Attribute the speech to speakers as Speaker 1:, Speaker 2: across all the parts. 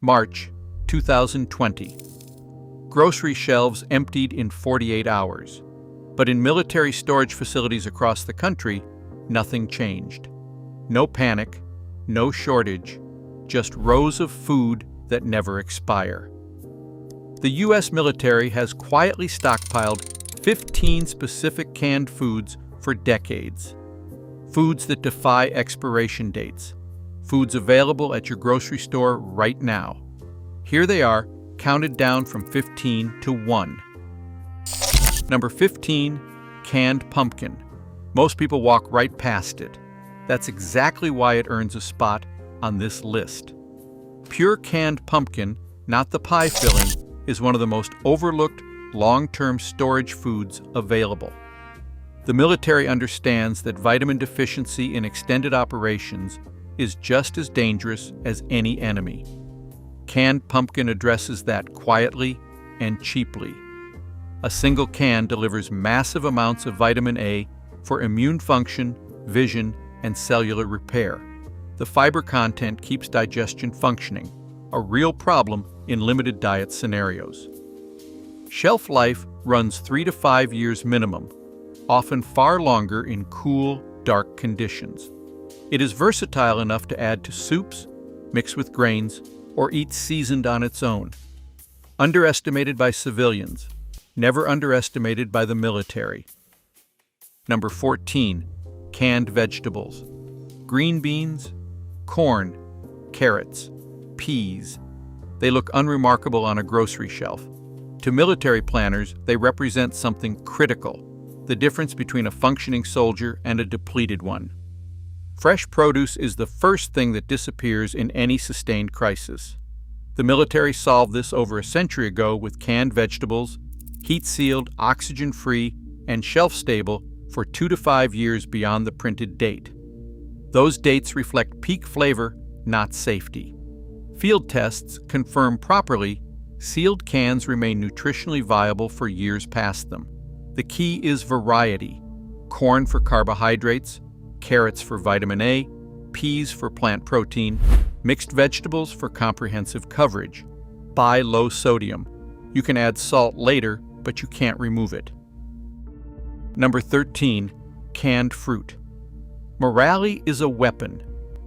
Speaker 1: March 2020. Grocery shelves emptied in 48 hours. But in military storage facilities across the country, nothing changed. No panic, no shortage, just rows of food that never expire. The U.S. military has quietly stockpiled 15 specific canned foods for decades. Foods that defy expiration dates. Foods available at your grocery store right now. Here they are, counted down from 15 to 1. Number 15, canned pumpkin. Most people walk right past it. That's exactly why it earns a spot on this list. Pure canned pumpkin, not the pie filling, is one of the most overlooked long-term storage foods available. The military understands that vitamin deficiency in extended operations is just as dangerous as any enemy. Canned pumpkin addresses that quietly and cheaply. A single can delivers massive amounts of vitamin A for immune function, vision, and cellular repair. The fiber content keeps digestion functioning, a real problem in limited diet scenarios. Shelf life runs 3 to 5 years minimum, often far longer in cool, dark conditions. It is versatile enough to add to soups, mix with grains, or eat seasoned on its own. Underestimated by civilians, never underestimated by the military. Number 14, canned vegetables. Green beans, corn, carrots, peas. They look unremarkable on a grocery shelf. To military planners, they represent something critical, the difference between a functioning soldier and a depleted one. Fresh produce is the first thing that disappears in any sustained crisis. The military solved this over a century ago with canned vegetables, heat-sealed, oxygen-free, and shelf-stable for 2 to 5 years beyond the printed date. Those dates reflect peak flavor, not safety. Field tests confirm properly sealed cans remain nutritionally viable for years past them. The key is variety. Corn for carbohydrates, carrots for vitamin A, peas for plant protein, mixed vegetables for comprehensive coverage. Buy low sodium. You can add salt later, but you can't remove it. Number 13, canned fruit. Morale is a weapon.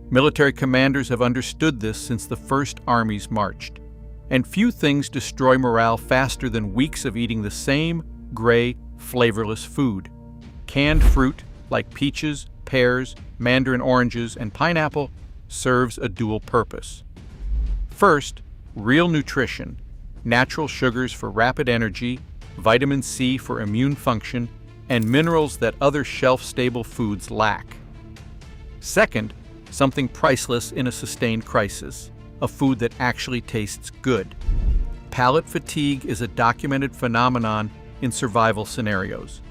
Speaker 1: Military commanders have understood this since the first armies marched. And few things destroy morale faster than weeks of eating the same gray, flavorless food. Canned fruit, like peaches, pears, mandarin oranges, and pineapple, serves a dual purpose. First, real nutrition, natural sugars for rapid energy, vitamin C for immune function, and minerals that other shelf-stable foods lack. Second, something priceless in a sustained crisis, a food that actually tastes good. Palate fatigue is a documented phenomenon in survival scenarios.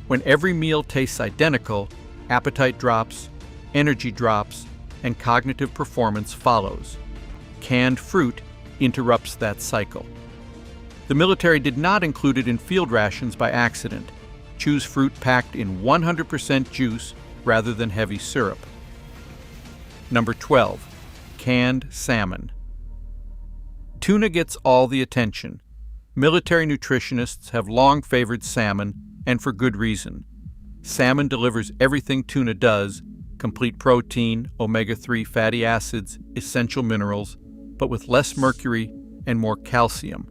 Speaker 1: When every meal tastes identical, appetite drops, energy drops, and cognitive performance follows. Canned fruit interrupts that cycle. The military did not include it in field rations by accident. Choose fruit packed in 100% juice rather than heavy syrup. Number 12, canned salmon. Tuna gets all the attention. Military nutritionists have long favored salmon, and for good reason. Salmon delivers everything tuna does: complete protein, omega-3 fatty acids, essential minerals, but with less mercury and more calcium.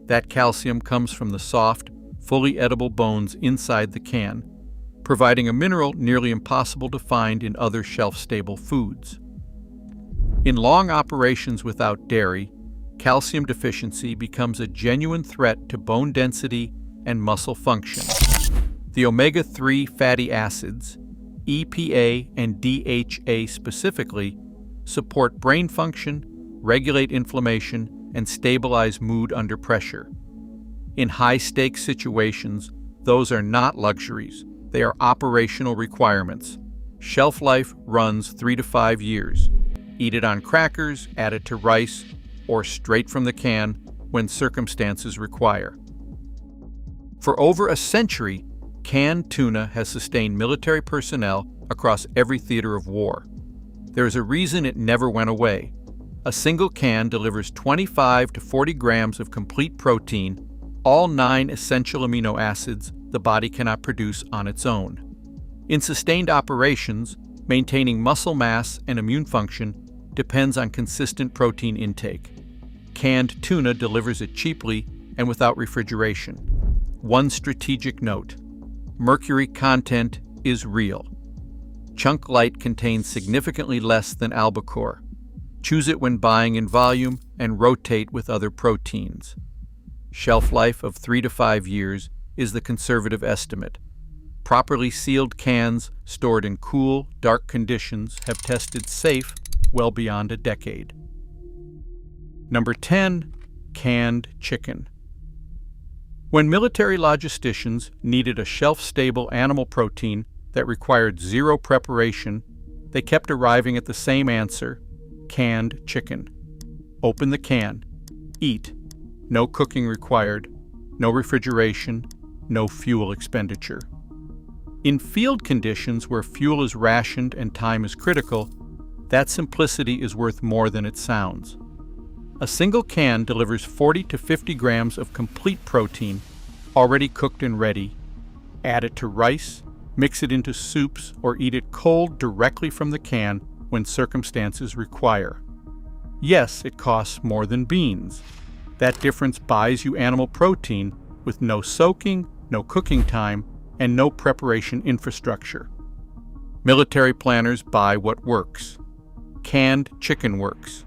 Speaker 1: That calcium comes from the soft, fully edible bones inside the can, providing a mineral nearly impossible to find in other shelf-stable foods. In long operations without dairy, calcium deficiency becomes a genuine threat to bone density and muscle function. The omega-3 fatty acids, EPA and DHA specifically, support brain function, regulate inflammation, and stabilize mood under pressure. In high-stakes situations, those are not luxuries. They are operational requirements. Shelf life runs 3 to 5 years. Eat it on crackers, add it to rice, or straight from the can when circumstances require. For over a century, canned tuna has sustained military personnel across every theater of war. There is a reason it never went away: A single can delivers 25 to 40 grams of complete protein, all 9 essential amino acids the body cannot produce on its own. In sustained operations, maintaining muscle mass and immune function depends on consistent protein intake. Canned tuna delivers it cheaply and without refrigeration. One strategic note: mercury content is real. Chunk Light contains significantly less than albacore. Choose it when buying in volume and rotate with other proteins. Shelf life of 3 to 5 years is the conservative estimate. Properly sealed cans stored in cool, dark conditions have tested safe well beyond a decade. Number 10. Canned chicken. When military logisticians needed a shelf-stable animal protein that required zero preparation, they kept arriving at the same answer: canned chicken. Open the can. Eat. No cooking required. No refrigeration. No fuel expenditure. In field conditions where fuel is rationed and time is critical, that simplicity is worth more than it sounds. A single can delivers 40 to 50 grams of complete protein, already cooked and ready. Add it to rice, mix it into soups, or eat it cold directly from the can when circumstances require. Yes, it costs more than beans. That difference buys you animal protein with no soaking, no cooking time, and no preparation infrastructure. Military planners buy what works. Canned chicken works.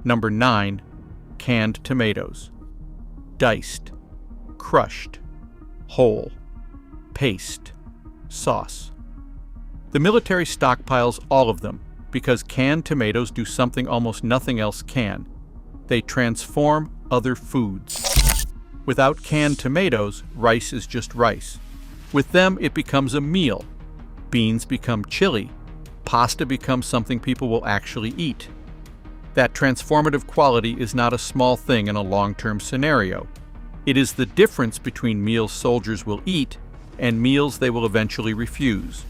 Speaker 1: Number 9. Canned tomatoes. Diced, crushed, whole, paste, sauce. The military stockpiles all of them because canned tomatoes do something almost nothing else can. They transform other foods. Without canned tomatoes, rice is just rice. With them, it becomes a meal. Beans become chili. Pasta becomes something people will actually eat. That transformative quality is not a small thing in a long-term scenario. It is the difference between meals soldiers will eat and meals they will eventually refuse.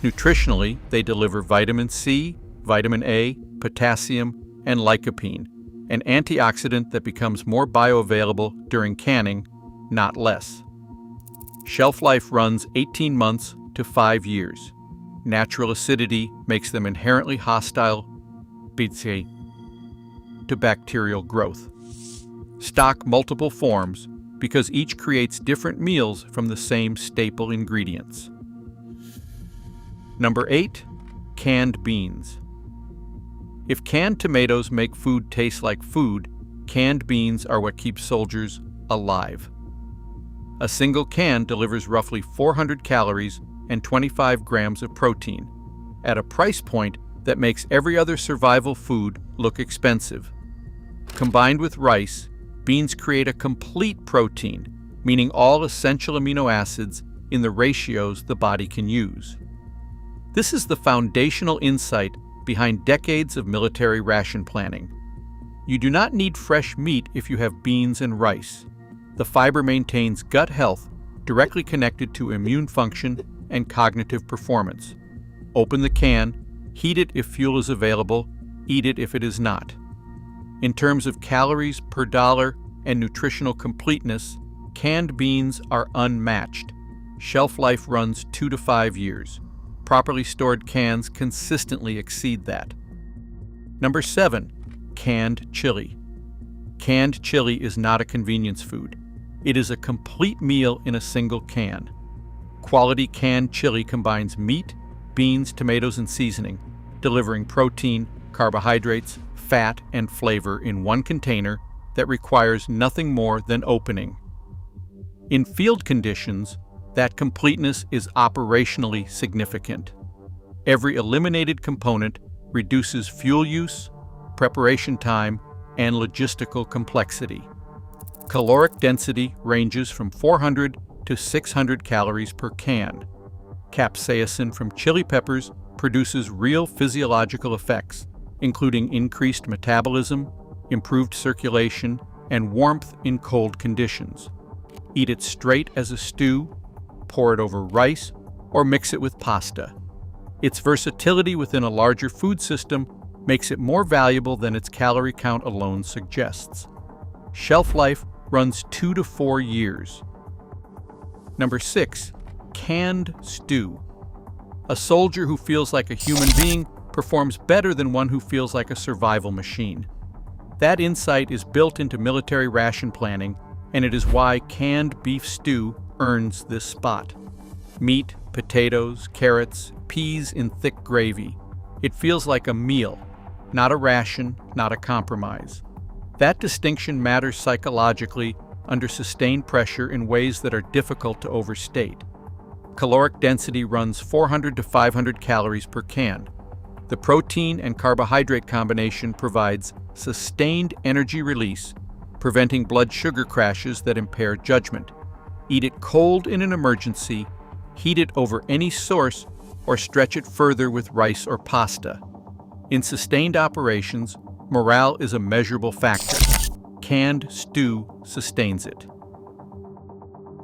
Speaker 1: Nutritionally, they deliver vitamin C, vitamin A, potassium, and lycopene, an antioxidant that becomes more bioavailable during canning, not less. Shelf life runs 18 months to 5 years. Natural acidity makes them inherently hostile to bacterial growth. Stock multiple forms because each creates different meals from the same staple ingredients. Number 8. Canned beans. If canned tomatoes make food taste like food, canned beans are what keeps soldiers alive. A single can delivers roughly 400 calories and 25 grams of protein, at a price point that makes every other survival food look expensive. Combined with rice, beans create a complete protein, meaning all essential amino acids in the ratios the body can use. This is the foundational insight behind decades of military ration planning. You do not need fresh meat if you have beans and rice. The fiber maintains gut health, directly connected to immune function and cognitive performance. Open the can, heat it if fuel is available, eat it if it is not. In terms of calories per dollar and nutritional completeness, canned beans are unmatched. Shelf life runs 2 to 5 years. Properly stored cans consistently exceed that. Number 7. Canned chili. Canned chili is not a convenience food. It is a complete meal in a single can. Quality canned chili combines meat, beans, tomatoes, and seasoning, delivering protein, carbohydrates, fat, and flavor in one container that requires nothing more than opening. In field conditions, that completeness is operationally significant. Every eliminated component reduces fuel use, preparation time, and logistical complexity. Caloric density ranges from 400 to 600 calories per can. Capsaicin from chili peppers produces real physiological effects, including increased metabolism, improved circulation, and warmth in cold conditions. Eat it straight as a stew, pour it over rice, or mix it with pasta. Its versatility within a larger food system makes it more valuable than its calorie count alone suggests. Shelf life runs 2 to 4 years. Number 6. Canned stew. A soldier who feels like a human being performs better than one who feels like a survival machine. That insight is built into military ration planning, and it is why canned beef stew earns this spot. Meat, potatoes, carrots, peas in thick gravy. It feels like a meal, not a ration, not a compromise. That distinction matters psychologically under sustained pressure in ways that are difficult to overstate. Caloric density runs 400 to 500 calories per can. The protein and carbohydrate combination provides sustained energy release, preventing blood sugar crashes that impair judgment. Eat it cold in an emergency, heat it over any source, or stretch it further with rice or pasta. In sustained operations, morale is a measurable factor. Canned stew sustains it.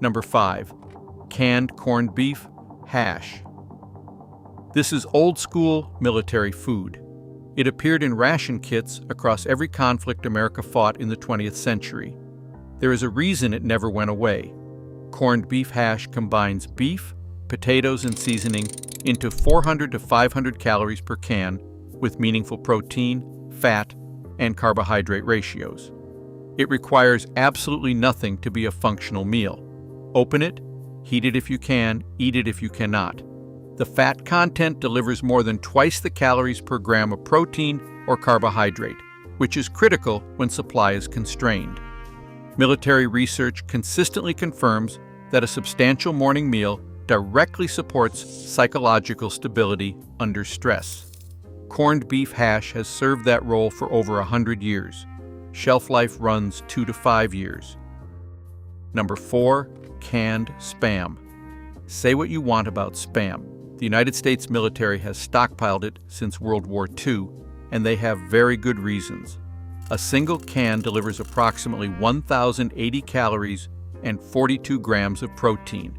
Speaker 1: Number 5. Canned corned beef, hash. This is old-school military food. It appeared in ration kits across every conflict America fought in the 20th century. There is a reason it never went away. Corned beef hash combines beef, potatoes, and seasoning into 400 to 500 calories per can with meaningful protein, fat, and carbohydrate ratios. It requires absolutely nothing to be a functional meal. Open it, heat it if you can, eat it if you cannot. The fat content delivers more than twice the calories per gram of protein or carbohydrate, which is critical when supply is constrained. Military research consistently confirms that a substantial morning meal directly supports psychological stability under stress. Corned beef hash has served that role for over 100 years. Shelf life runs 2 to 5 years. Number 4. Canned Spam. Say what you want about Spam. The United States military has stockpiled it since World War II, and they have very good reasons. A single can delivers approximately 1,080 calories and 42 grams of protein.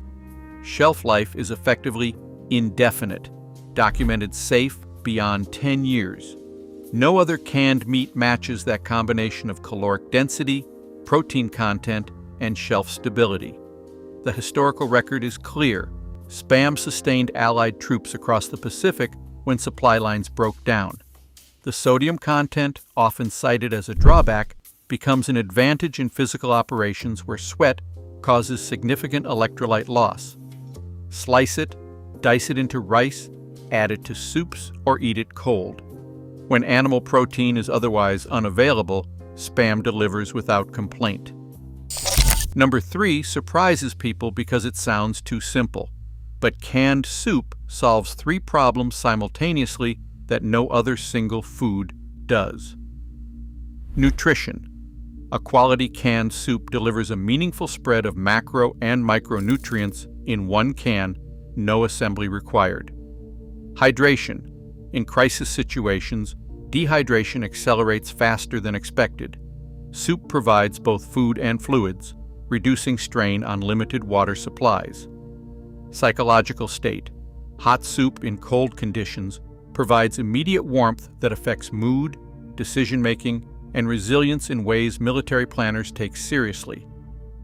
Speaker 1: Shelf life is effectively indefinite, documented safe beyond 10 years. No other canned meat matches that combination of caloric density, protein content, and shelf stability. The historical record is clear. Spam sustained Allied troops across the Pacific when supply lines broke down. The sodium content, often cited as a drawback, becomes an advantage in physical operations where sweat causes significant electrolyte loss. Slice it, dice it into rice, add it to soups, or eat it cold. When animal protein is otherwise unavailable, Spam delivers without complaint. Number 3 surprises people because it sounds too simple. But canned soup solves 3 problems simultaneously that no other single food does. Nutrition. A quality canned soup delivers a meaningful spread of macro and micronutrients in one can, no assembly required. Hydration. In crisis situations, dehydration accelerates faster than expected. Soup provides both food and fluids, reducing strain on limited water supplies. Psychological state. Hot soup in cold conditions provides immediate warmth that affects mood, decision-making, and resilience in ways military planners take seriously.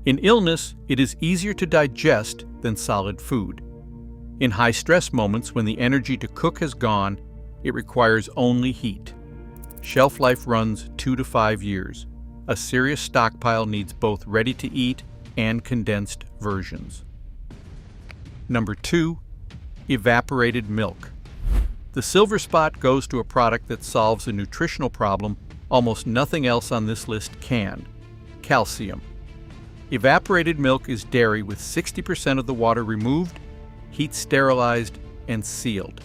Speaker 1: In illness, it is easier to digest than solid food. In high-stress moments when the energy to cook has gone, it requires only heat. Shelf life runs 2 to 5 years. A serious stockpile needs both ready-to-eat and condensed versions. Number 2. Evaporated milk. The silver spot goes to a product that solves a nutritional problem almost nothing else on this list can: calcium. Evaporated milk is dairy with 60% of the water removed, heat sterilized, and sealed.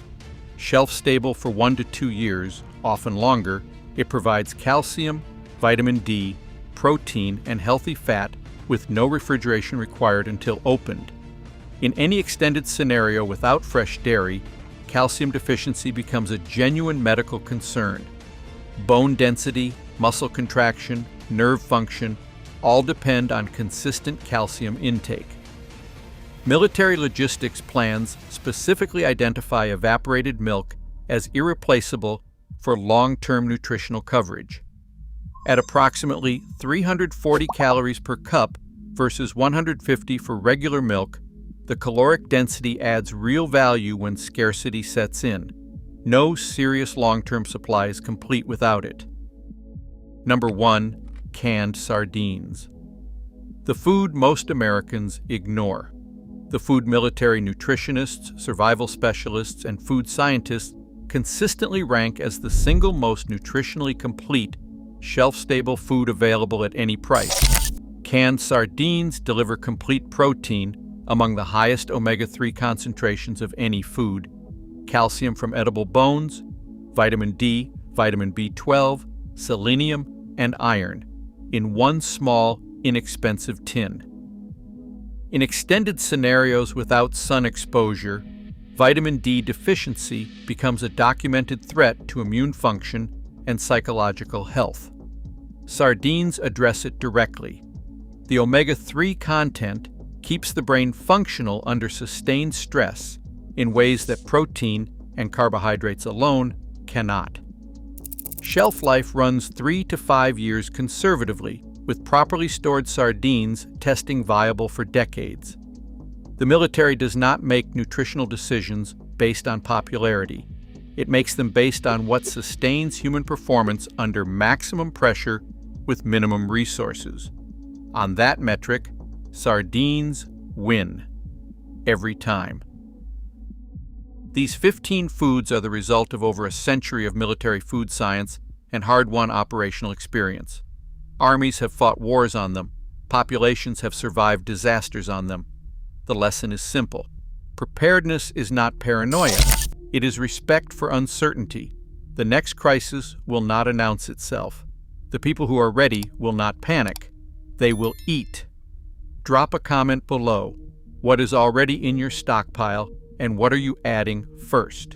Speaker 1: Shelf-stable for 1 to 2 years, often longer, it provides calcium, vitamin D, protein, and healthy fat with no refrigeration required until opened. In any extended scenario without fresh dairy, calcium deficiency becomes a genuine medical concern. Bone density, muscle contraction, nerve function, all depend on consistent calcium intake. Military logistics plans specifically identify evaporated milk as irreplaceable for long-term nutritional coverage. At approximately 340 calories per cup versus 150 for regular milk, the caloric density adds real value when scarcity sets in. No serious long-term supply is complete without it. Number 1. Canned sardines. The food most Americans ignore. The food military nutritionists, survival specialists, and food scientists consistently rank as the single most nutritionally complete, shelf-stable food available at any price. Canned sardines deliver complete protein, among the highest omega-3 concentrations of any food, calcium from edible bones, vitamin D, vitamin B12, selenium, and iron, in one small, inexpensive tin. In extended scenarios without sun exposure, vitamin D deficiency becomes a documented threat to immune function and psychological health. Sardines address it directly. The omega-3 content keeps the brain functional under sustained stress in ways that protein and carbohydrates alone cannot. Shelf life runs 3 to 5 years conservatively, with properly stored sardines testing viable for decades. The military does not make nutritional decisions based on popularity. It makes them based on what sustains human performance under maximum pressure with minimum resources. On that metric, sardines win. Every time. These 15 foods are the result of over a century of military food science and hard-won operational experience. Armies have fought wars on them. Populations have survived disasters on them. The lesson is simple. Preparedness is not paranoia. It is respect for uncertainty. The next crisis will not announce itself. The people who are ready will not panic. They will eat. Drop a comment below. What is already in your stockpile, and what are you adding first?